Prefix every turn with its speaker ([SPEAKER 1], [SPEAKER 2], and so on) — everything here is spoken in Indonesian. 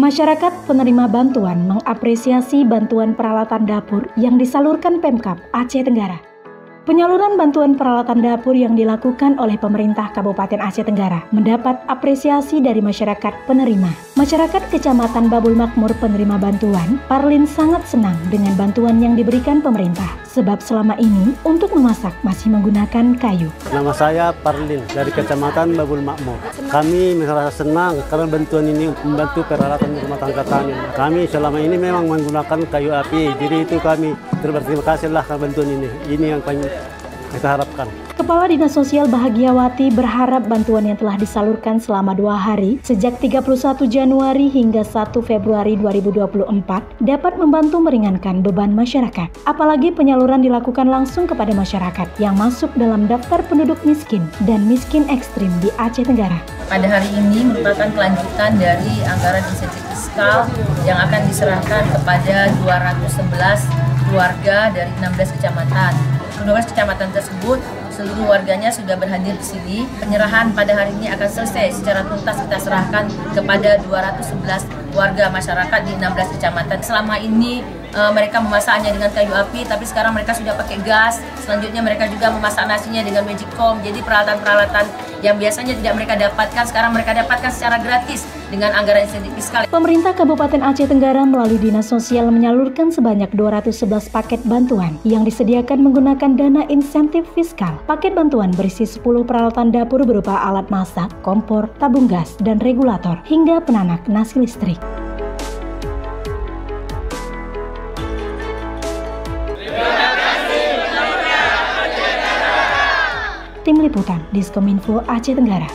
[SPEAKER 1] Masyarakat penerima bantuan mengapresiasi bantuan peralatan dapur yang disalurkan Pemkab Aceh Tenggara. Penyaluran bantuan peralatan dapur yang dilakukan oleh pemerintah Kabupaten Aceh Tenggara mendapat apresiasi dari masyarakat penerima. Masyarakat Kecamatan Babul Makmur penerima bantuan, Parlin sangat senang dengan bantuan yang diberikan pemerintah, sebab selama ini untuk memasak masih menggunakan kayu.
[SPEAKER 2] Nama saya Parlin dari Kecamatan Babul Makmur. Kami merasa senang karena bantuan ini membantu peralatan rumah tangga kami. Kami selama ini memang menggunakan kayu api, jadi itu kami berterima kasih lah karena bantuan ini. Ini yang kita harapkan.
[SPEAKER 1] Kepala Dinas Sosial Bahagiawati berharap bantuan yang telah disalurkan selama 2 hari sejak 31 Januari hingga 1 Februari 2024 dapat membantu meringankan beban masyarakat. Apalagi penyaluran dilakukan langsung kepada masyarakat yang masuk dalam daftar penduduk miskin dan miskin ekstrim di Aceh Tenggara.
[SPEAKER 3] Pada hari ini merupakan kelanjutan dari anggaran insentif fiskal yang akan diserahkan kepada 211 keluarga dari 16 kecamatan. 12 kecamatan tersebut seluruh warganya sudah berhadir di sini. Penyerahan pada hari ini akan selesai secara tuntas, kita serahkan kepada 211 warga masyarakat di 16 kecamatan. Selama ini mereka memasaknya dengan kayu api, tapi sekarang mereka sudah pakai gas. Selanjutnya mereka juga memasak nasinya dengan magicom. Jadi peralatan-peralatan yang biasanya tidak mereka dapatkan, sekarang mereka dapatkan secara gratis dengan anggaran insentif fiskal.
[SPEAKER 1] Pemerintah Kabupaten Aceh Tenggara melalui Dinas Sosial menyalurkan sebanyak 211 paket bantuan yang disediakan menggunakan dana insentif fiskal. Paket bantuan berisi 10 peralatan dapur berupa alat masak, kompor, tabung gas, dan regulator, hingga penanak nasi listrik. Tim Liputan Diskominfo Aceh Tenggara.